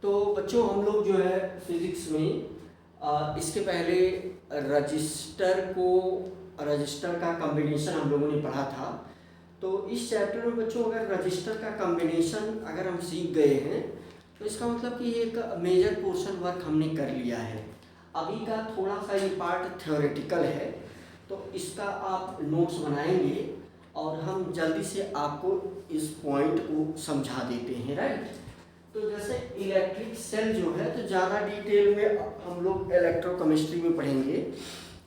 तो बच्चों हम लोग जो है फिज़िक्स में इसके पहले रजिस्टर का कम्बिनेशन हम लोगों ने पढ़ा था। तो इस चैप्टर में बच्चों अगर रजिस्टर का कम्बिनेशन अगर हम सीख गए हैं तो इसका मतलब कि एक मेजर पोर्शन वर्क हमने कर लिया है। अभी का थोड़ा सा ये पार्ट थ्योरेटिकल है, तो इसका आप नोट्स बनाएंगे और हम जल्दी से आपको इस पॉइंट को समझा देते हैं, राइट। तो जैसे इलेक्ट्रिक सेल जो है तो ज़्यादा डिटेल में हम लोग इलेक्ट्रोकेमिस्ट्री में पढ़ेंगे।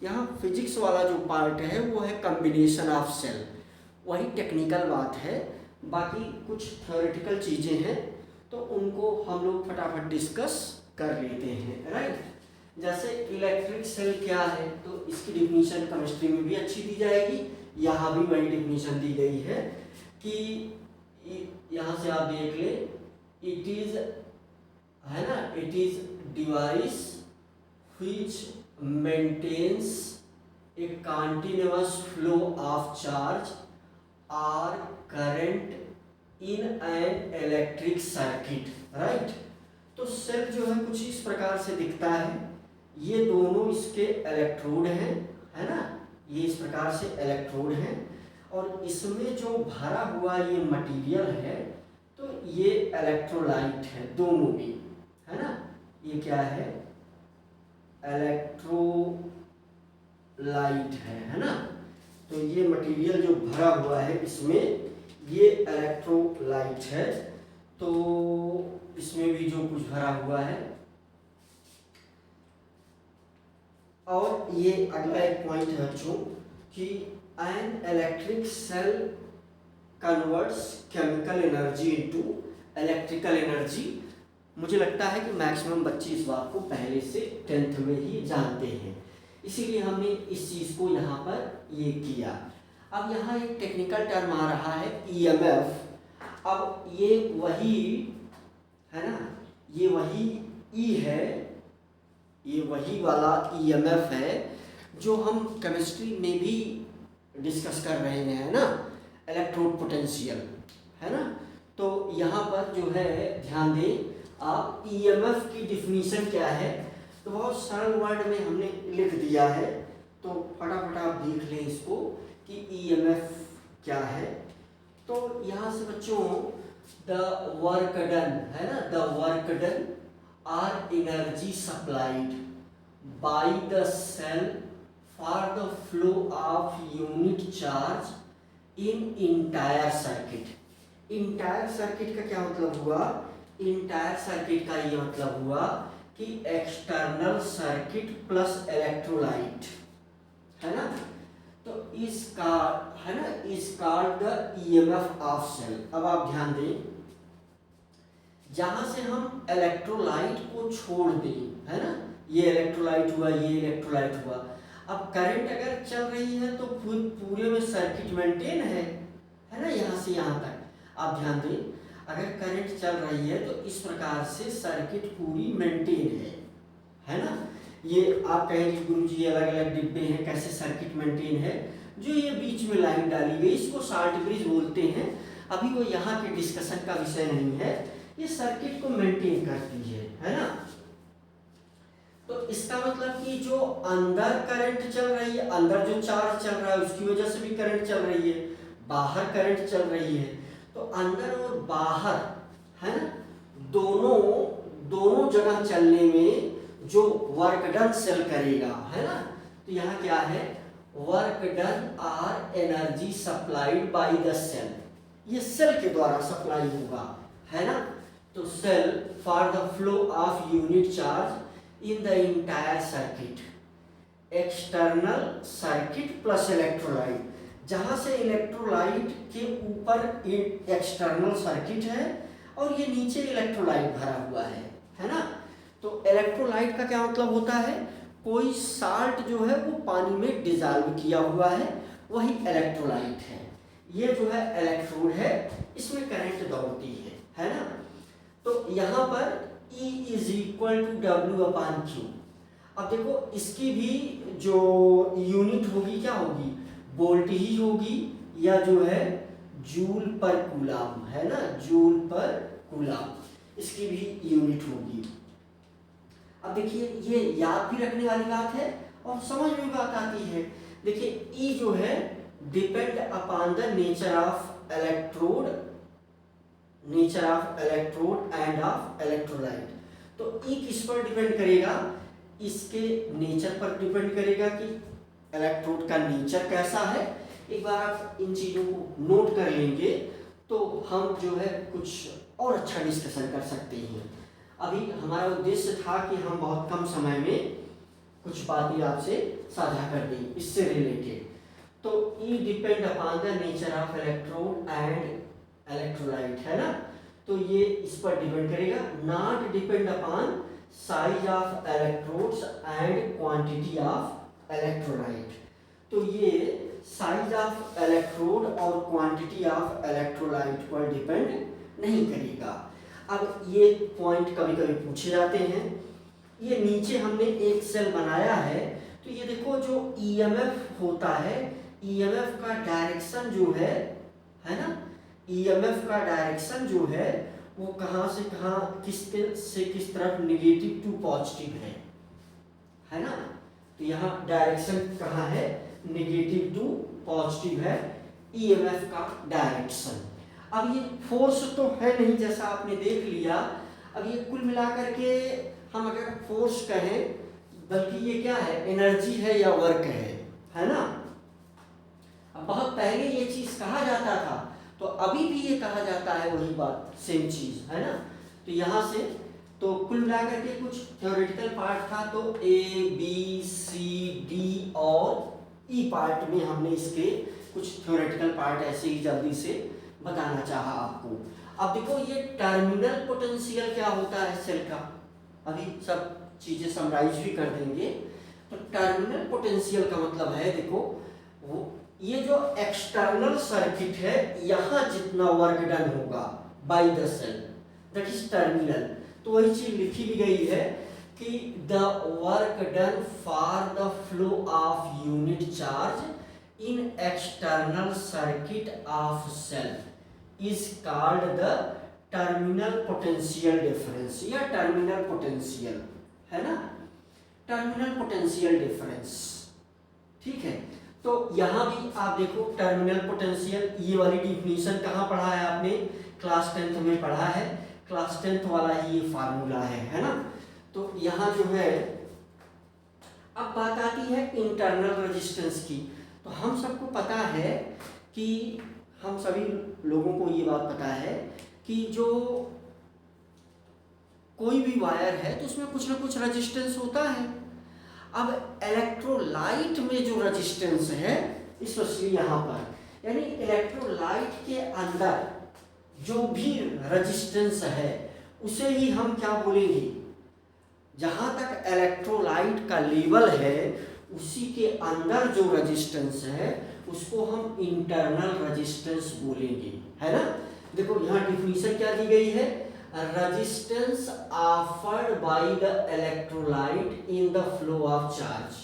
यहाँ फिजिक्स वाला जो पार्ट है वो है कम्बिनेशन ऑफ सेल, वही टेक्निकल बात है। बाकी कुछ थ्योरेटिकल चीज़ें हैं तो उनको हम लोग फटाफट डिस्कस कर लेते हैं, राइट। जैसे इलेक्ट्रिक सेल क्या है तो इसकी डिफिनीशन केमिस्ट्री में भी अच्छी दी जाएगी, यहाँ भी वही डिफिनीशन दी गई है कि यहाँ से आप देख ले, इट इज है ना, it is device which maintains a continuous flow of charge और current in an electric circuit, right. तो सेल जो है कुछ इस प्रकार से दिखता है, ये दोनों इसके इलेक्ट्रोड हैं, है ना, ये इस प्रकार से इलेक्ट्रोड हैं और इसमें जो भरा हुआ ये मटेरियल है तो ये इलेक्ट्रोलाइट है, दोनों भी, है ना। ये क्या है, इलेक्ट्रोलाइट है ना। तो ये मटेरियल जो भरा हुआ है इसमें ये इलेक्ट्रोलाइट है। तो इसमें भी जो कुछ भरा हुआ है, और ये अगला एक पॉइंट है बच्चों कि an electric cell converts chemical energy into electrical energy. मुझे लगता है कि मैक्सिमम बच्चे इस बात को पहले से 10th में ही जानते हैं, इसीलिए हमने इस चीज़ को यहाँ पर ये किया। अब यहाँ एक टेक्निकल टर्म आ रहा है ईएमएफ। अब ये वही है ना, ये वही ई है, ये वही वाला ईएमएफ है जो हम केमिस्ट्री में भी डिस्कस कर रहे हैं ना, इलेक्ट्रोड पोटेंशियल, है ना। तो यहाँ पर जो है ध्यान दें आप, ईएमएफ की डिफिनीशन क्या है, तो बहुत सरल वर्ड में हमने लिख दिया है, तो फटाफट आप देख लें इसको कि ईएमएफ क्या है। तो यहाँ से बच्चों द वर्क डन है ना, the work done or energy supplied by the cell for the flow of unit charge in entire circuit. Entire circuit का क्या मतलब हुआ, इंटायर सर्किट का ये मतलब हुआ कि एक्सटर्नल सर्किट प्लस इलेक्ट्रोलाइट, है ना। तो इसका है ना, is called the EMF of cell. अब आप ध्यान दें, जहां से हम इलेक्ट्रोलाइट को छोड़ दें, है ना, ये इलेक्ट्रोलाइट हुआ, ये इलेक्ट्रोलाइट हुआ, अब करंट अगर चल रही है तो पूरे में सर्किट मेंटेन है ना, यहाँ से यहाँ तक। आप ध्यान दें, अगर करंट चल रही है तो इस प्रकार से सर्किट पूरी मेंटेन है ना। ये आप कहेंगे गुरुजी ये अलग अलग डिब्बे हैं, कैसे सर्किट मेंटेन है। जो ये बीच में लाइन डाली गई इसको शार्ट ब्रिज बोलते हैं, अभी वो यहाँ के डिस्कशन का विषय नहीं है, ये सर्किट को मेंटेन करती है ना। तो इसका मतलब कि जो अंदर करंट चल रही है, अंदर जो चार्ज चल रहा है उसकी वजह से भी करंट चल रही है, बाहर करंट चल रही है, तो अंदर और बाहर है ना, दोनों जगह चलने में जो वर्क डन सेल करेगा, है ना। तो यहाँ क्या है, work done or energy supplied by the cell, ये सेल के द्वारा सप्लाई होगा, है ना। तो cell for the flow of unit charge in the entire circuit, external circuit plus electrolyte, जहां से इलेक्ट्रोलाइट के ऊपर एक्सटर्नल सर्किट है और ये नीचे इलेक्ट्रोलाइट भरा हुआ है ना। तो इलेक्ट्रोलाइट का क्या मतलब होता है, कोई साल्ट जो है वो पानी में डिजॉल्व किया हुआ है, वही इलेक्ट्रोलाइट है। ये जो है इलेक्ट्रोड है, इसमें करंट दौड़ती है ना। तो यहाँ पर E is equal to W/Q। अब देखो इसकी भी जो यूनिट होगी क्या होगी, वोल्ट ही होगी, या जो है जूल पर कूलम, है ना, जूल पर कूलम। इसकी भी यूनिट होगी। अब देखिए ये याद भी रखने वाली बात है और समझ में भी बात आती है। देखिए ई जो है depend upon the nature of electrode end of electrolyte. तो ई किस पर डिपेंड करेगा, इसके नेचर पर डिपेंड करेगा कि इलेक्ट्रोड का नेचर कैसा है। एक बार आप इन चीज़ों को नोट कर लेंगे तो हम जो है कुछ और अच्छा डिस्कशन कर सकते हैं। अभी हमारा उद्देश्य था कि हम बहुत कम समय में कुछ बातें आपसे साझा कर दें इससे रिलेटेड। तो E depend upon the nature of electrode and electrolyte, है ना। तो ये इस पर डिपेंड करेगा, not depend upon size of electrodes and quantity of electrolyte. तो ये साइज ऑफ इलेक्ट्रोड और क्वांटिटी ऑफ इलेक्ट्रोलाइट पर डिपेंड नहीं करेगा। अब ये पॉइंट कभी कभी पूछे जाते हैं। ये नीचे हमने एक सेल बनाया है, तो ये देखो जो ईएमएफ होता है, ईएमएफ का डायरेक्शन जो है ना, ईएमएफ का डायरेक्शन जो है वो कहाँ से कहाँ किस तरफ निगेटिव टू पॉजिटिव है ना। तो यहाँ डायरेक्शन कहाँ है, निगेटिव टू पॉजिटिव है ईएमएफ का डायरेक्शन। अब ये फोर्स तो है नहीं जैसा आपने देख लिया। अब ये कुल मिलाकर के हम अगर फोर्स कहें, बल्कि ये क्या है, एनर्जी है या वर्क है ना। अब बहुत पहले ये चीज कहा जाता था, तो अभी भी ये कहा जाता है, वही बात सेम चीज है ना। तो यहाँ से तो कुल मिलाकर के कुछ थ्योरेटिकल पार्ट था, तो ए बी सी डी और ई पार्ट में हमने इसके कुछ थ्योरेटिकल पार्ट ऐसे ही जल्दी से बताना चाहा आपको। अब देखो ये टर्मिनल पोटेंशियल क्या होता है सेल का, अभी सब चीजें समराइज भी कर देंगे। तो टर्मिनल पोटेंशियल का मतलब है, देखो वो ये जो एक्सटर्नल सर्किट है, यहाँ जितना वर्क डन होगा by the cell, that is terminal. तो वही चीज लिखी भी गई है कि the work done for the flow of unit charge in external circuit of cell is called the terminal potential difference या टर्मिनल पोटेंशियल, है ना, टर्मिनल पोटेंशियल डिफरेंस। ठीक है, तो यहाँ भी आप देखो टर्मिनल पोटेंशियल, ये वाली डिफिनीशन कहाँ पढ़ा है आपने, क्लास 10th में पढ़ा है, क्लास 10th वाला ही ये फार्मूला है ना। तो यहाँ जो है अब बात आती है इंटरनल रेजिस्टेंस की। तो हम सबको पता है कि हम सभी लोगों को ये बात पता है कि जो कोई भी वायर है तो उसमें कुछ ना कुछ रेजिस्टेंस होता है। अब इलेक्ट्रोलाइट में जो रेजिस्टेंस है, स्पेशली यहाँ पर, यानी इलेक्ट्रोलाइट के अंदर जो भी रेजिस्टेंस है उसे ही हम क्या बोलेंगे, जहाँ तक इलेक्ट्रोलाइट का लेवल है उसी के अंदर जो रेजिस्टेंस है उसको हम इंटरनल रेजिस्टेंस बोलेंगे, है ना। देखो यहाँ डिफिनीशन क्या दी गई है, resistance offered by the electrolyte in the flow of charge.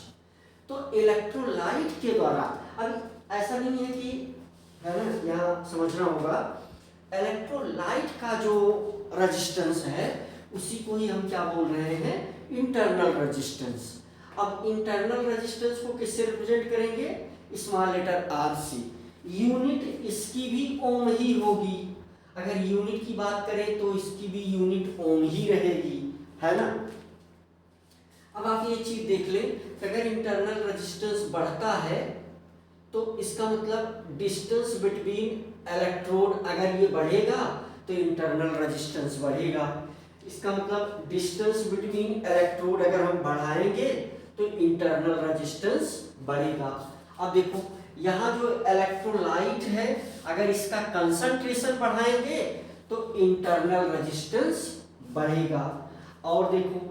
तो इलेक्ट्रोलाइट के द्वारा, अब ऐसा नहीं है कि, है ना, यहाँ समझना होगा, इलेक्ट्रोलाइट का जो रेजिस्टेंस है उसी को ही हम क्या बोल रहे हैं, इंटरनल रेजिस्टेंस। अब इंटरनल रेजिस्टेंस को किससे रिप्रेजेंट करेंगे, स्मॉल लेटर आर से। यूनिट इसकी भी ओम ही होगी, अगर यूनिट की बात करें तो इसकी भी यूनिट ओम ही रहेगी, है ना। अब आप ये चीज देख लें कि अगर इंटरनल रेजिस्टेंस बढ़ता है तो इसका मतलब डिस्टेंस बिटवीन इलेक्ट्रोड अगर ये बढ़ेगा तो इंटरनल रेजिस्टेंस बढ़ेगा। इसका मतलब डिस्टेंस बिटवीन इलेक्ट्रोड अगर हम बढ़ाएंगे तो इंटरनल रेजिस्टेंस बढ़ेगा। अब देखो यहाँ जो इलेक्ट्रोलाइट है अगर इसका कंसंट्रेशन बढ़ाएंगे तो इंटरनल रेजिस्टेंस बढ़ेगा। और देखो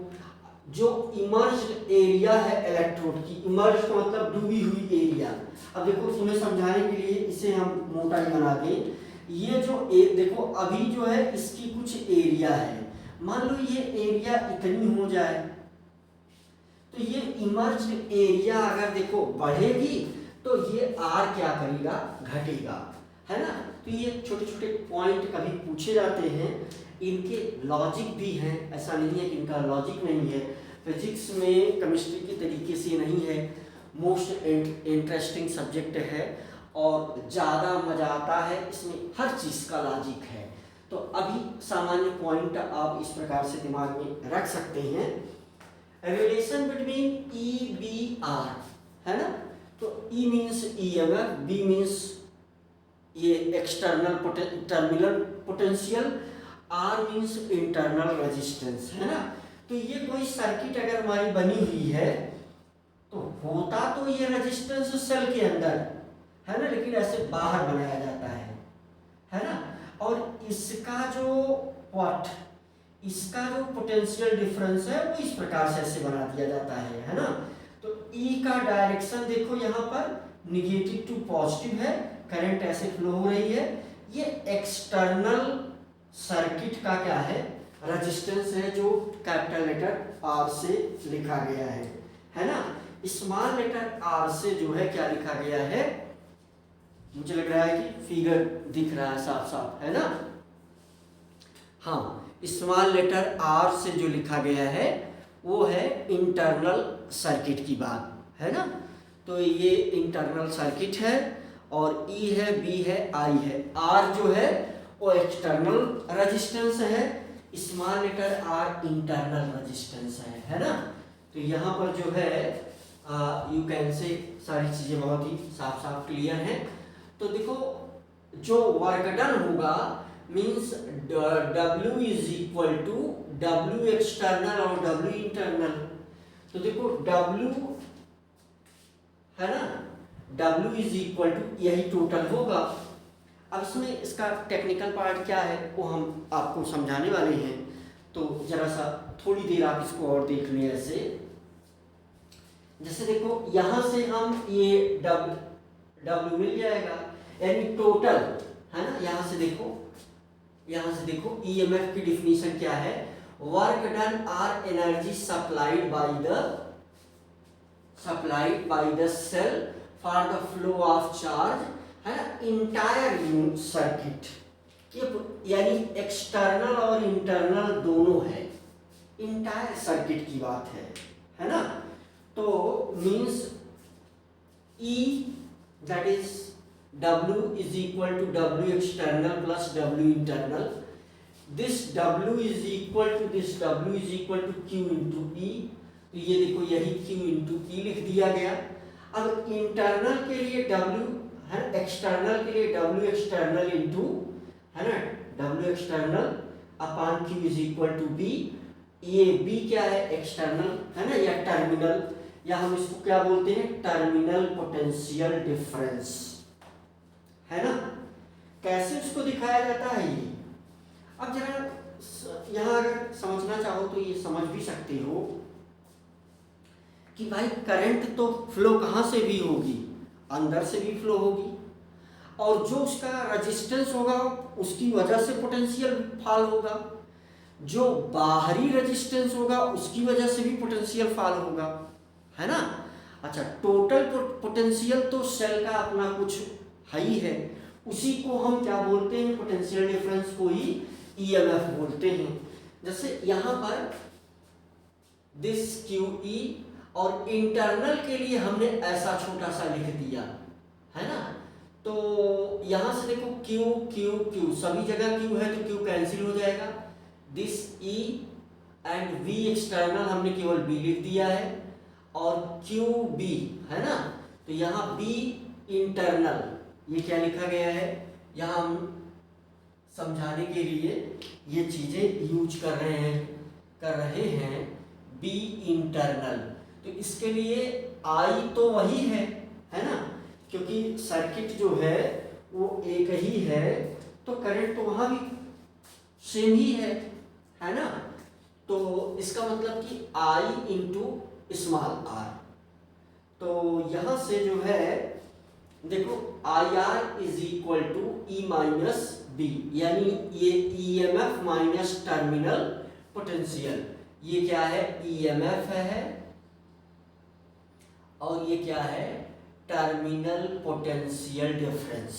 जो इमर्ज्ड एरिया है इलेक्ट्रोड की, इमर्ज का मतलब डूबी हुई एरिया। अब देखो तुम्हें समझाने के लिए इसे हम मोटा ही बना दें। ये जो देखो अभी जो है इसकी कुछ एरिया है, मान लो ये एरिया इतनी हो जाए तो ये इमर्ज्ड एरिया अगर देखो बढ़ेगी तो ये आर क्या करेगा, घटेगा, है ना। तो तो ये छोटे छोटे पॉइंट कभी पूछे जाते हैं, इनके लॉजिक भी हैं, ऐसा नहीं है कि इनका लॉजिक नहीं है। फिजिक्स में केमिस्ट्री की तरीके से नहीं है, मोस्ट इंटरेस्टिंग सब्जेक्ट है और ज़्यादा मज़ा आता है, इसमें हर चीज़ का लॉजिक है। तो अभी सामान्य पॉइंट आप इस प्रकार से दिमाग में रख सकते हैं। Relation between E B R, है ना, तो E means EMF, B means ये external terminal potential, R means internal resistance, है ना। तो ये कोई सर्किट अगर हमारी बनी हुई है तो होता तो ये रेजिस्टेंस सेल के अंदर है ना, लेकिन ऐसे बाहर बनाया जाता है ना। और इसका जो पोटेंशियल डिफरेंस है वो इस प्रकार से ऐसे बना दिया जाता है ना। तो E का डायरेक्शन देखो यहाँ पर निगेटिव टू पॉजिटिव है, करंट ऐसे फ्लो हो रही है। ये एक्सटर्नल सर्किट का क्या है, रेजिस्टेंस है, जो कैपिटल लेटर R से लिखा गया है ना। स्मॉल लेटर R से जो है क्या लिखा गया है, मुझे लग रहा है कि फिगर दिख रहा है साफ साफ, है ना। हाँ, स्मॉल लेटर R से जो लिखा गया है वो है इंटरनल सर्किट की बात, है ना। तो ये इंटरनल सर्किट है और E है, B है, I है। R जो है वो एक्सटर्नल रेजिस्टेंस है, small letter R internal resistance है ना। तो यहाँ पर जो है यू कैन से सारी चीज़ें बहुत ही साफ साफ क्लियर हैं। तो देखो जो वर्क डन होगा means W is equal to W external और W इंटरनल। तो देखो W है ना, W इज इक्वल टू यही टोटल होगा। अब इसमें इसका टेक्निकल पार्ट क्या है वो हम आपको समझाने वाले हैं, तो जरा सा थोड़ी देर आप इसको और देख लें। ऐसे जैसे देखो यहाँ से हम ये W मिल जाएगा, यानी टोटल, है ना। यहाँ से देखो EMF की डिफिनीशन क्या है, work done or energy supplied by the cell for the flow of charge, है ना, इंटायर यूनिट सर्किट। यानी एक्सटर्नल और इंटरनल दोनों है, इंटायर सर्किट की बात है ना। तो means E that is W is equal to W external plus W internal. This W is equal to Q into E. तो ये देखो यही Q into E लिख दिया गया। अब इंटरनल के लिए W है, एक्सटर्नल के लिए W एक्सटर्नल इंटू, है ना, W external upon Q is equal to B। ये B क्या है, एक्सटर्नल, है ना, या टर्मिनल, या हम इसको क्या बोलते हैं, टर्मिनल पोटेंशियल डिफरेंस, है ना। कैसे उसको दिखाया जाता है ये, अब जरा यहाँ अगर समझना चाहो तो ये समझ भी सकते हो कि भाई करंट तो फ्लो कहाँ से भी होगी, अंदर से भी फ्लो होगी, और जो उसका रेजिस्टेंस होगा उसकी वजह से पोटेंशियल फॉल होगा, जो बाहरी रेजिस्टेंस होगा उसकी वजह से भी पोटेंशियल फॉल होगा, है ना। अच्छा, टोटल पोटेंशियल तो सेल का अपना कुछ है ही है, उसी को हम क्या बोलते हैं, पोटेंशियल डिफरेंस को ही EMF बोलते हैं। जैसे यहाँ पर दिस QE, और इंटरनल के लिए हमने ऐसा छोटा सा लिख दिया, है ना। तो यहाँ से देखो Q Q Q, सभी जगह Q है तो Q कैंसिल हो जाएगा, this E and V external हमने केवल B लिख दिया है, और QB, है ना। तो यहाँ B इंटरनल, ये क्या लिखा गया है, यहाँ हम समझाने के लिए ये चीजें यूज कर रहे हैं B इंटरनल। तो इसके लिए I तो वही है ना, क्योंकि सर्किट जो है वो एक ही है, तो करंट तो वहां भी सेम ही है ना। तो इसका मतलब कि I इंटू स्मॉल r। तो यहां से जो है देखो IR is equal to E minus B, यानी ये EMF माइनस टर्मिनल पोटेंशियल, ये क्या है, EMF है, और ये क्या है, टर्मिनल पोटेंशियल डिफरेंस,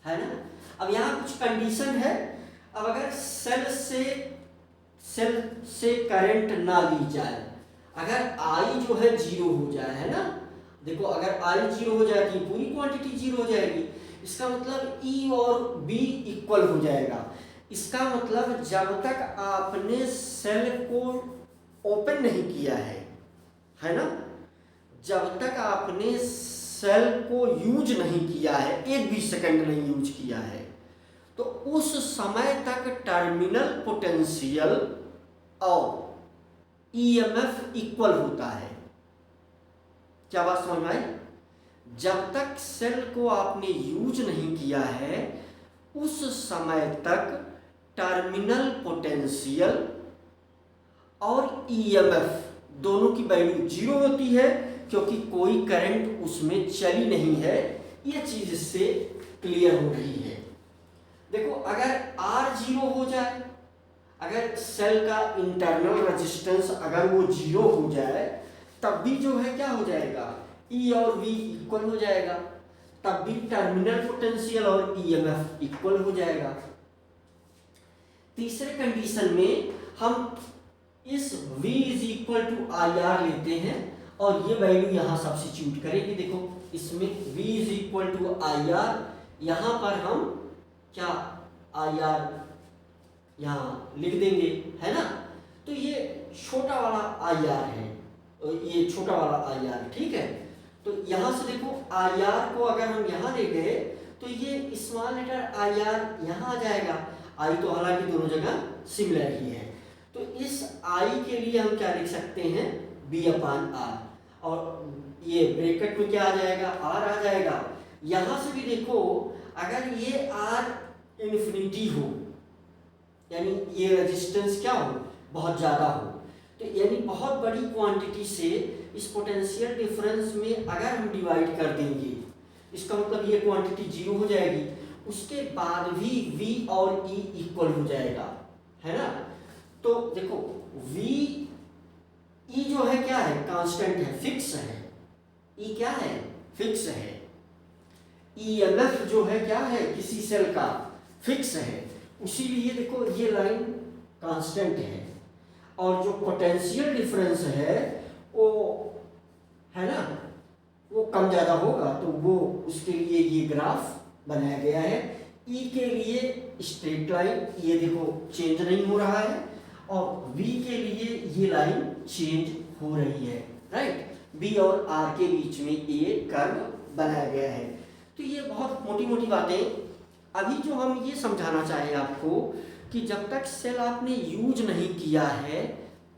है ना। अब यहाँ कुछ कंडीशन है। अब अगर सेल से करंट ना ली जाए, अगर आई जो है जीरो हो जाए, है ना, देखो अगर आई जीरो हो जाए तो पूरी क्वांटिटी जीरो हो जाएगी। इसका मतलब ई और बी इक्वल हो जाएगा। इसका मतलब जब तक आपने सेल को ओपन नहीं किया है ना, जब तक आपने सेल को यूज नहीं किया है, एक भी सेकंड नहीं यूज किया है, तो उस समय तक टर्मिनल पोटेंशियल और ईएमएफ इक्वल होता है। क्या बात समझ में आई? जब तक सेल को आपने यूज नहीं किया है, उस समय तक टर्मिनल पोटेंशियल और ईएमएफ दोनों की वैल्यू जीरो होती है, क्योंकि कोई करंट उसमें चली नहीं है। यह चीज इससे क्लियर हो रही है। देखो अगर आर जीरो हो जाए, अगर सेल का इंटरनल रेजिस्टेंस अगर वो जीरो हो जाए, तब भी जो है क्या हो जाएगा, ई और वी इक्वल हो जाएगा, तब भी टर्मिनल पोटेंशियल और ईएमएफ इक्वल हो जाएगा। तीसरे कंडीशन में हम इस V is equal to I R लेते हैं और ये वैल्यू यहाँ सब्स्टिट्यूट करेंगे। देखो इसमें V is equal to I R, यहाँ पर हम क्या आई आर यहाँ लिख देंगे, है ना। तो ये छोटा वाला आई आर है, ये छोटा वाला आई आर, ठीक है। तो यहाँ से देखो आई आर को अगर हम यहाँ ले गए तो ये स्मॉल लेटर आई आर यहाँ आ जाएगा। आई तो हालांकि दोनों जगह सिमिलर ही है, तो इस आई के लिए हम क्या लिख सकते हैं, बी अपान आर, और ये ब्रैकेट में क्या आ जाएगा, आर आ जाएगा। यहाँ से भी देखो अगर ये आर इन्फिनिटी हो, यानी ये रेजिस्टेंस क्या हो, बहुत ज़्यादा हो, तो यानी बहुत बड़ी क्वांटिटी से इस पोटेंशियल डिफरेंस में अगर हम डिवाइड कर देंगे, इसका मतलब ये क्वांटिटी जीरो हो जाएगी, उसके बाद भी V और E इक्वल हो जाएगा, है ना। तो देखो E जो है क्या है, कांस्टेंट है, फिक्स है। E क्या है, फिक्स है। EMF जो है क्या है, किसी सेल का फिक्स है, इसीलिए देखो ये लाइन कांस्टेंट है, और जो पोटेंशियल डिफरेंस है वो, है ना, वो कम ज़्यादा होगा, तो वो उसके लिए ये ग्राफ बनाया गया है। E के लिए स्ट्रेट लाइन, ये देखो चेंज नहीं हो रहा है, और V के लिए ये लाइन चेंज हो रही है, राइट। B और R के बीच में ये कर्व बनाया गया है। तो ये बहुत मोटी मोटी बातें। अभी जो हम ये समझाना चाहें आपको कि जब तक सेल आपने यूज नहीं किया है,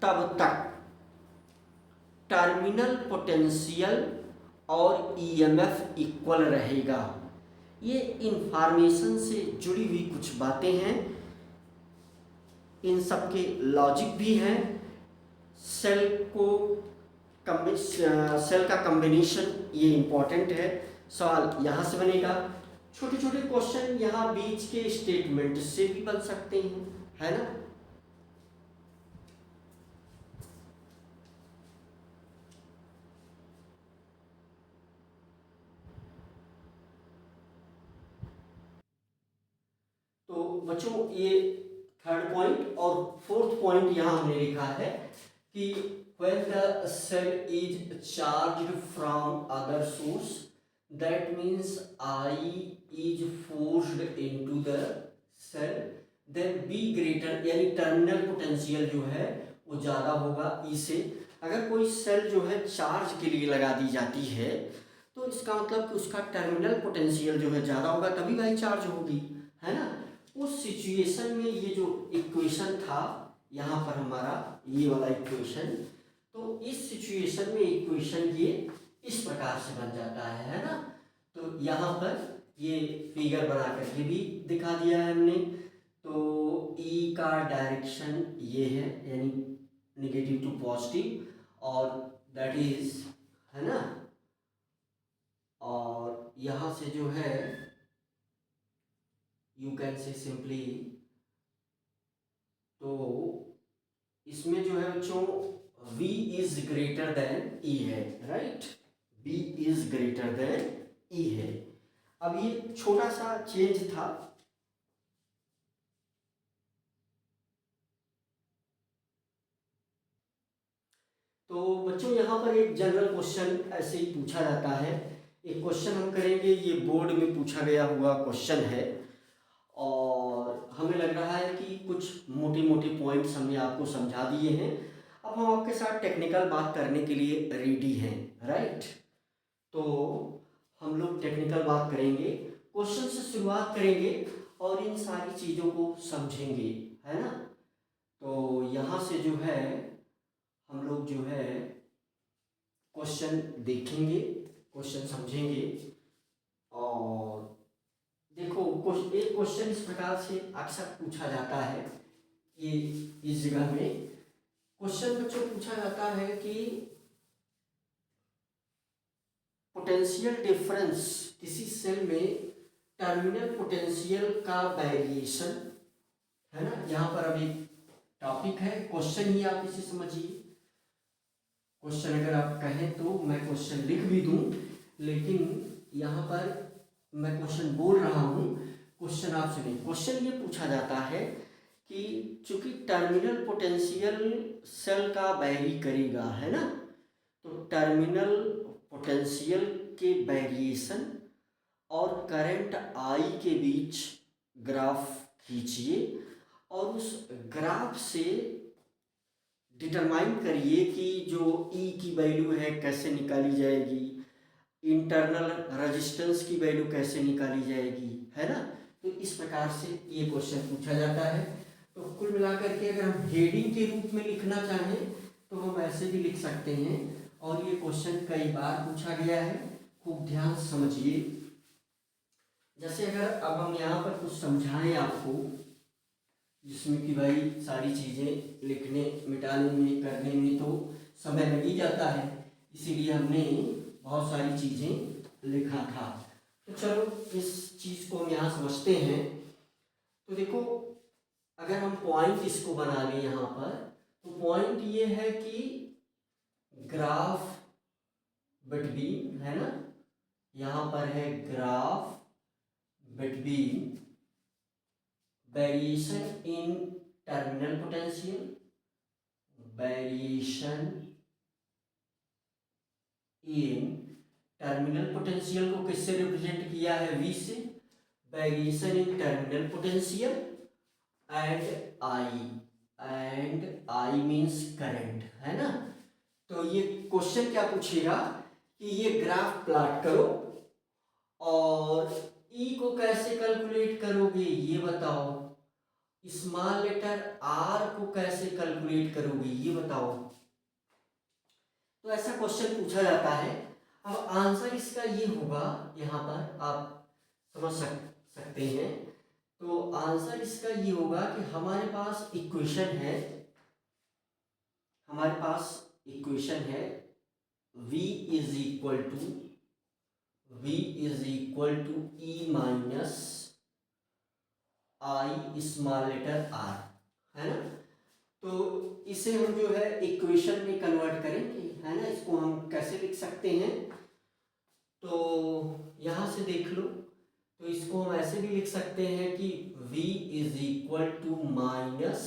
तब तक टर्मिनल पोटेंशियल और ईएमएफ इक्वल रहेगा। ये इंफॉर्मेशन से जुड़ी हुई कुछ बातें हैं, इन सब के लॉजिक भी हैं। सेल का कॉम्बिनेशन ये इंपॉर्टेंट है। सवाल यहाँ से बनेगा, छोटे छोटे क्वेश्चन यहाँ बीच के स्टेटमेंट से भी बन सकते हैं, है ना। तो बच्चों ये थर्ड पॉइंट, और फोर्थ पॉइंट यहाँ हमने लिखा है कि when the cell is charged from other source, that means I is forced into the cell, then B greater, यानी टर्मिनल पोटेंशियल जो है वो ज़्यादा होगा E से। अगर कोई सेल जो है चार्ज के लिए लगा दी जाती है, तो इसका मतलब कि उसका टर्मिनल पोटेंशियल जो है ज़्यादा होगा, तभी भाई चार्ज होगी, है ना। उस सिचुएशन में ये जो इक्वेशन था यहाँ पर हमारा ये वाला इक्वेशन, तो इस सिचुएशन में इक्वेशन ये इस प्रकार से बन जाता है ना। तो यहाँ पर ये फिगर बना करके भी दिखा दिया है हमने। तो E का डायरेक्शन ये है, यानी नेगेटिव टू पॉजिटिव, और दैट इज, है ना, और यहाँ से जो है यू कैन से सिंपली, तो इसमें जो है बच्चों V is greater than E है, right. V is greater than E है। अब ये छोटा सा चेंज था, तो बच्चों यहाँ पर एक जनरल क्वेश्चन ऐसे ही पूछा जाता है। एक क्वेश्चन हम करेंगे, ये बोर्ड में पूछा गया हुआ क्वेश्चन है और हमें लग रहा है कि कुछ मोटे मोटे पॉइंट्स हमने आपको समझा दिए हैं। अब हम आपके साथ टेक्निकल बात करने के लिए रेडी हैं, राइट। तो हम लोग टेक्निकल बात करेंगे, क्वेश्चन से शुरुआत करेंगे और इन सारी चीज़ों को समझेंगे, है ना। तो यहाँ से जो है हम लोग जो है क्वेश्चन देखेंगे, क्वेश्चन समझेंगे। और देखो एक क्वेश्चन इस प्रकार से अक्सर पूछा जाता है कि इस जगह में क्वेश्चन बच्चों पूछा जाता है कि पोटेंशियल डिफरेंस किसी सेल में टर्मिनल पोटेंशियल का वेरिएशन, है ना। यहाँ पर अभी टॉपिक है, क्वेश्चन ही आप इसे समझिए। क्वेश्चन अगर आप कहें तो मैं क्वेश्चन लिख भी दूं, लेकिन यहाँ पर मैं क्वेश्चन बोल रहा हूँ, क्वेश्चन आप सुनिए। क्वेश्चन ये पूछा जाता है कि चूंकि टर्मिनल पोटेंशियल सेल का वेरी करेगा, है ना, तो टर्मिनल पोटेंशियल के वेरिएशन और करंट आई के बीच ग्राफ खींचिए और उस ग्राफ से डिटरमाइन करिए कि जो ई की वैल्यू है कैसे निकाली जाएगी, इंटरनल रेजिस्टेंस की वैल्यू कैसे निकाली जाएगी, है ना। तो इस प्रकार से ये क्वेश्चन पूछा जाता है। तो कुल मिलाकर के अगर हम हेडिंग के रूप में लिखना चाहें तो हम ऐसे भी लिख सकते हैं और ये क्वेश्चन कई बार पूछा गया है, खूब ध्यान से समझिए। जैसे अगर अब हम यहाँ पर कुछ समझाएं आपको, जिसमें कि भाई सारी चीज़ें लिखने मिटाने में करने में तो समय लग ही जाता है, इसीलिए हमने बहुत सारी चीज़ें लिखा था। तो चलो इस चीज़ को हम यहाँ समझते हैं। तो देखो अगर हम पॉइंट इसको बना लें यहाँ पर, तो पॉइंट ये है कि ग्राफ बिटवीन, है ना, यहाँ पर है graph between variation in terminal potential, variation in terminal potential को किससे रिप्रेजेंट किया है, V से, variation in terminal potential and I means current, है ना। तो ये क्वेश्चन क्या पूछेगा कि ये ग्राफ प्लॉट करो और E को कैसे कैलकुलेट करोगे ये बताओ, स्मॉल लेटर r को कैसे कैलकुलेट करोगे ये बताओ। तो ऐसा क्वेश्चन पूछा जाता है। अब आंसर इसका ये होगा, यहाँ पर आप समझ सकते हैं। तो आंसर इसका ये होगा कि हमारे पास इक्वेशन है, v is equal to E minus I small letter r, है ना। तो इसे हम जो है इक्वेशन में कन्वर्ट करेंगे, है ना। इसको हम कैसे लिख सकते हैं, तो यहाँ से देख लो। तो इसको हम ऐसे भी लिख सकते हैं कि v is equal to minus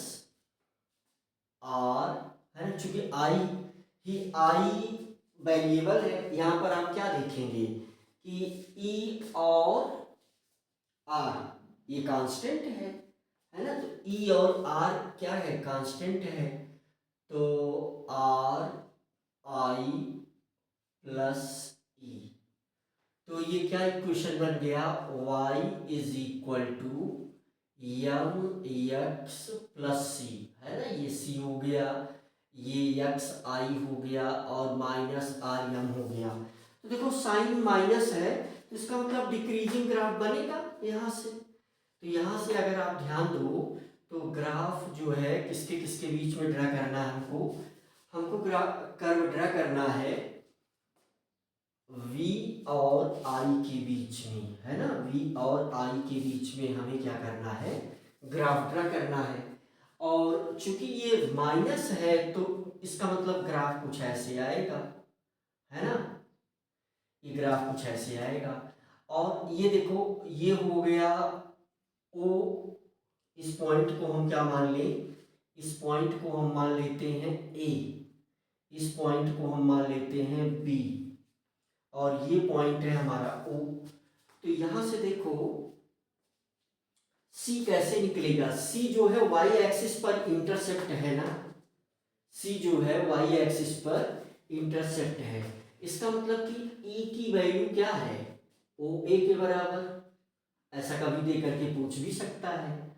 R, है ना। चूंकि आई वेरिएबल है, यहाँ पर आप क्या देखेंगे कि ई और आर ये कांस्टेंट है ना। तो ई और आर क्या है, कांस्टेंट है। तो आर आई प्लस ई, तो ये क्या इक्वेशन बन गया, y is equal to m x plus c, है ना। ये c हो गया, ये एक्स आई हो गया और माइनस आर एम हो गया। तो देखो साइन माइनस है तो इसका मतलब डिक्रीजिंग ग्राफ बनेगा यहाँ से। तो यहाँ से अगर आप ध्यान दो तो ग्राफ जो है किसके किसके बीच में ड्रा करना है, हमको कर्व ड्रा करना है v और I के बीच में, है ना। v और I के बीच में हमें क्या करना है, ग्राफ ड्रा करना है। और चूंकि ये माइनस है तो इसका मतलब ग्राफ कुछ ऐसे आएगा, है ना। ये ग्राफ कुछ ऐसे आएगा। और ये देखो ये हो गया O, इस पॉइंट को हम क्या मान लें, इस पॉइंट को हम मान लेते हैं A, इस पॉइंट को हम मान लेते हैं बी, और ये पॉइंट है हमारा ओ। तो यहां से देखो सी कैसे निकलेगा, सी जो है वाई एक्सिस पर इंटरसेप्ट है ना, सी जो है वाई एक्सिस पर इंटरसेप्ट है। इसका मतलब कि ई की वैल्यू क्या है, ओ ए के बराबर, ऐसा कभी दे करके पूछ भी सकता है।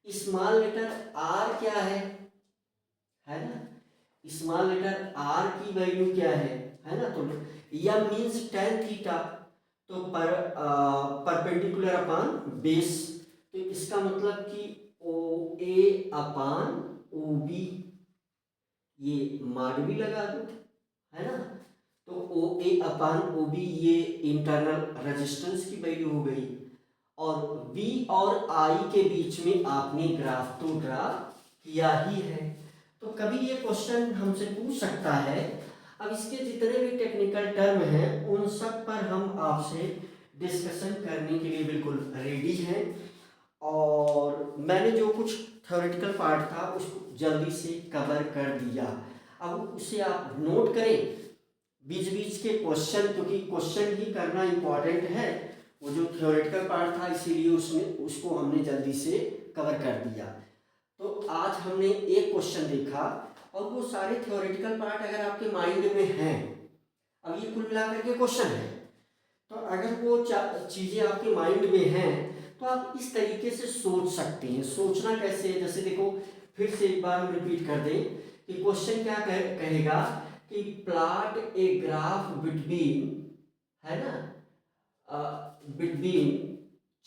स्मॉल लेटर आर क्या है ना, स्मॉल लेटर आर की वैल्यू क्या है ना। तो यह मीन्स tan थीटा, तो परपेंडिकुलर अपान बेस, तो इसका मतलब कि ओ ए अपान ओ बी, ये माड भी लगा दो, है ना। तो ओ ए अपान ओ बी ये इंटरनल रेजिस्टेंस की वैल्यू हो गई, और V और I के बीच में आपने ग्राफ तो ड्रा किया ही है। तो कभी ये क्वेश्चन हमसे पूछ सकता है। अब इसके जितने भी टेक्निकल टर्म हैं उन सब पर हम आपसे डिस्कशन करने के लिए बिल्कुल रेडी हैं, और मैंने जो कुछ थ्योरेटिकल पार्ट था उसको जल्दी से कवर कर दिया। अब उसे आप नोट करें बीच बीच के क्वेश्चन, क्योंकि क्वेश्चन ही करना इम्पॉर्टेंट है। वो जो थ्योरेटिकल पार्ट था इसीलिए उसमें उसको हमने जल्दी से कवर कर दिया। तो आज हमने एक क्वेश्चन देखा, और वो सारे थ्योरेटिकल पार्ट अगर आपके माइंड में हैं, अब ये कुल मिलाकर के क्वेश्चन है, तो अगर वो चीज़ें आपके माइंड में हैं तो आप इस तरीके से सोच सकते हैं। सोचना कैसे है, जैसे देखो फिर से एक बार हम रिपीट कर दें कि क्वेश्चन क्या कहेगा कि प्लॉट ए ग्राफ बिटवीन, है ना, between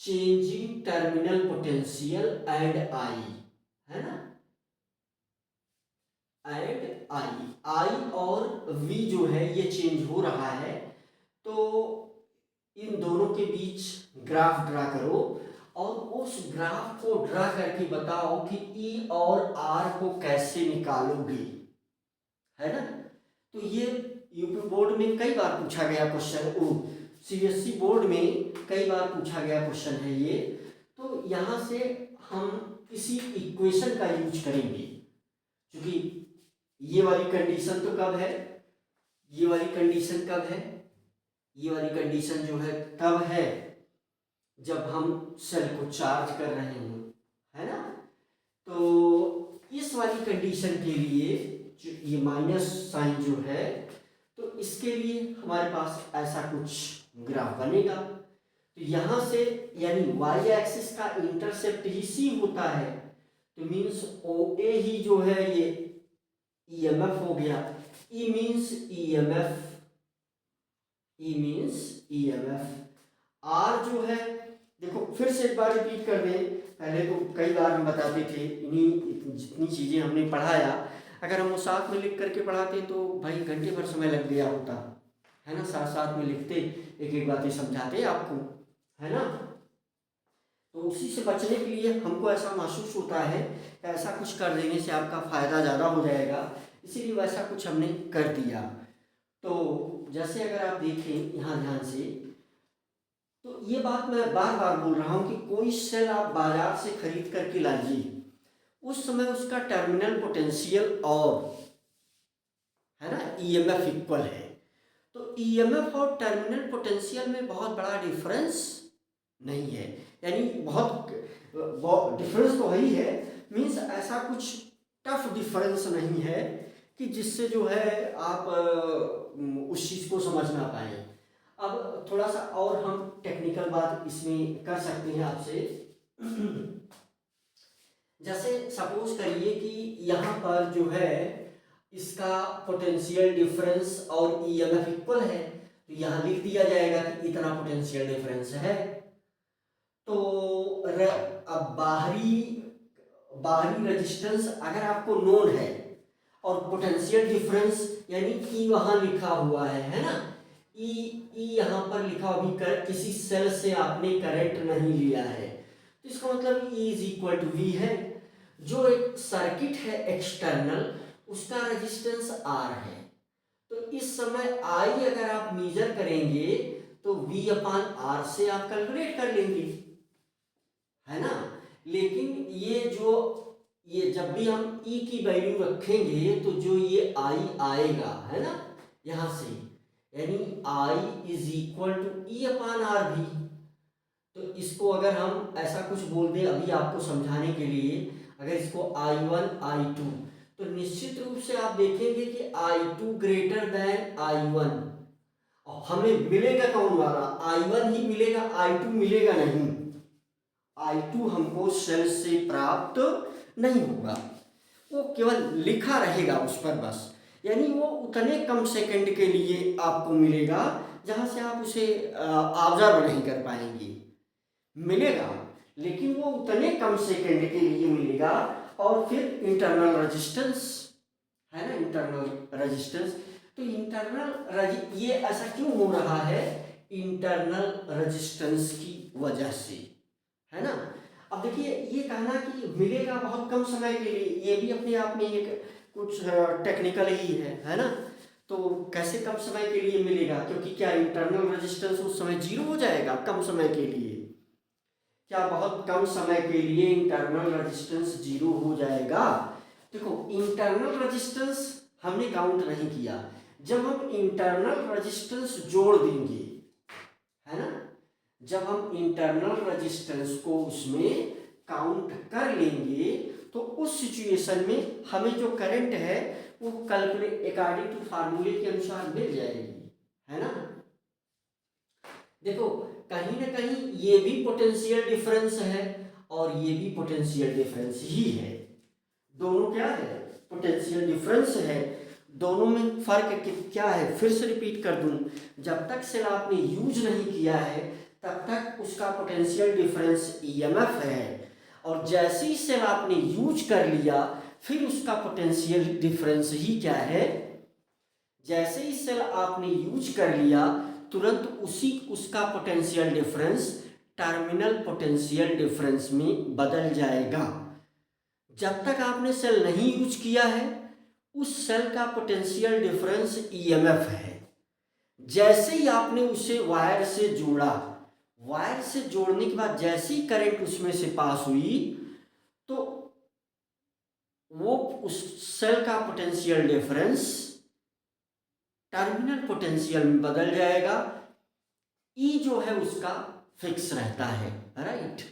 changing terminal potential and I, है ना, एंड आई और वी जो है ये चेंज हो रहा है, तो इन दोनों के बीच ग्राफ ड्रा करो, और उस ग्राफ को ड्रा करके बताओ कि ई और आर को कैसे निकालोगे, है ना। तो ये यूपी बोर्ड में कई बार पूछा गया क्वेश्चन, सीबीएसई बोर्ड में कई बार पूछा गया क्वेश्चन है ये। तो यहाँ से हम किसी इक्वेशन का यूज करेंगे, क्योंकि ये वाली कंडीशन तो कब है, ये वाली कंडीशन कब है, ये वाली कंडीशन जो है तब है जब हम सेल को चार्ज कर रहे हैं, है ना। तो इस वाली कंडीशन के लिए जो ये माइनस साइन जो है, तो इसके लिए हमारे पास ऐसा कुछ ग्राफ बनेगा। तो यहाँ से यानी वाई एक्सिस का इंटरसेप्ट ही सी होता है, तो मीन्स ओ ए ही जो है ये ईएमएफ हो गया। E means EMF, E means EMF. R जो है, देखो फिर से एक बार रिपीट कर दें, पहले तो कई बार हम बताते थे, इन्हीं जितनी चीज़ें हमने पढ़ाया अगर हम वो साथ में लिख करके पढ़ाते तो भाई घंटे भर समय लग गया होता, है ना। साथ साथ में लिखते, एक एक बातें समझाते आपको, है ना। तो उसी से बचने के लिए हमको ऐसा महसूस होता है कि ऐसा कुछ कर देने से आपका फ़ायदा ज़्यादा हो जाएगा, इसीलिए वैसा कुछ हमने कर दिया। तो जैसे अगर आप देखें यहाँ ध्यान से, तो ये बात मैं बार बार बोल रहा हूँ कि कोई सेल आप बाजार से खरीद करके लाइए, उस समय उसका टर्मिनल पोटेंशियल और, है ना, ईएमएफ इक्वल है। तो ईएमएफ और टर्मिनल पोटेंशियल में बहुत बड़ा डिफरेंस नहीं है, यानी बहुत डिफरेंस तो ही है, मीन्स ऐसा कुछ टफ डिफरेंस नहीं है कि जिससे जो है आप उस चीज़ को समझ ना पाए। अब थोड़ा सा और हम टेक्निकल बात इसमें कर सकते हैं आपसे। जैसे सपोज करिए कि यहाँ पर जो है इसका पोटेंशियल डिफरेंस और ईएमएफ इक्वल है, तो यहाँ लिख दिया जाएगा कि इतना पोटेंशियल डिफरेंस है। तो अब बाहरी रेजिस्टेंस अगर आपको नोन है और पोटेंशियल डिफरेंस यानी ई वहाँ लिखा हुआ है ना, ई यहाँ पर लिखा, अभी कर किसी सेल से आपने करंट नहीं लिया है, तो इसका मतलब E is equal to V है। जो एक सर्किट है एक्सटर्नल उसका रेजिस्टेंस R है, तो इस समय I अगर आप मेजर करेंगे तो V अपान R से आप कैलकुलेट कर लेंगे, है ना। लेकिन ये जो ये जब भी हम ई की वैल्यू रखेंगे तो जो ये आई आएगा, है ना, यहाँ से, यानी I is equal to E upon R भी। तो इसको अगर हम ऐसा कुछ बोल दें अभी आपको समझाने के लिए, अगर इसको I1 I2, तो निश्चित रूप से आप देखेंगे कि I2 ग्रेटर देन I1, और हमें मिलेगा कौन वाला, I1 ही मिलेगा, I2 मिलेगा नहीं। I2 हमको सेल से प्राप्त नहीं होगा, वो केवल लिखा रहेगा उस पर बस, यानी वो उतने कम सेकंड के लिए आपको मिलेगा जहां से आप उसे ऑब्जर्व नहीं कर पाएंगे। मिलेगा लेकिन वो उतने कम सेकंड के लिए मिलेगा। और फिर इंटरनल रेजिस्टेंस है ना, इंटरनल रेजिस्टेंस, तो ये ऐसा क्यों हो रहा है, इंटरनल रेजिस्टेंस की वजह से, है ना। अब देखिए ये कहना कि मिलेगा बहुत कम समय के लिए, ये भी अपने आप में एक कुछ टेक्निकल ही है ना। तो कैसे कम समय के लिए मिलेगा, क्योंकि क्या इंटरनल रेजिस्टेंस उस समय जीरो हो जाएगा कम समय के लिए, क्या बहुत कम समय के लिए इंटरनल रेजिस्टेंस जीरो हो जाएगा। देखो इंटरनल रेजिस्टेंस हमने काउंट नहीं किया, जब हम इंटरनल रेजिस्टेंस जोड़ देंगे, है ना, जब हम इंटरनल रेजिस्टेंस को उसमें काउंट कर लेंगे तो उस सिचुएशन में हमें जो करंट है वो कैलकुलेट अकॉर्डिंग टू फार्मूले के अनुसार मिल जाएगी, है ना। देखो कहीं ना कहीं ये भी पोटेंशियल डिफरेंस है और ये भी पोटेंशियल डिफरेंस ही है, दोनों क्या है, पोटेंशियल डिफरेंस है। दोनों में फर्क क्या है, फिर से रिपीट कर दूं, जब तक सेल आपने यूज नहीं किया है तब तक उसका पोटेंशियल डिफरेंस ईएमएफ है, और जैसे ही सेल आपने यूज कर लिया फिर उसका पोटेंशियल डिफरेंस ही क्या है, जैसे ही सेल आपने यूज कर लिया तुरंत उसका potential difference terminal potential difference में बदल जाएगा। जब तक आपने सेल नहीं यूज किया है उस सेल का पोटेंशियल डिफरेंस ईएमएफ है। जैसे ही आपने उसे वायर से जोड़ा, वायर से जोड़ने के बाद जैसे ही करंट उसमें से पास हुई तो वो उस सेल का पोटेंशियल डिफरेंस टर्मिनल पोटेंशियल में बदल जाएगा, ई जो है उसका फिक्स रहता है, राइट।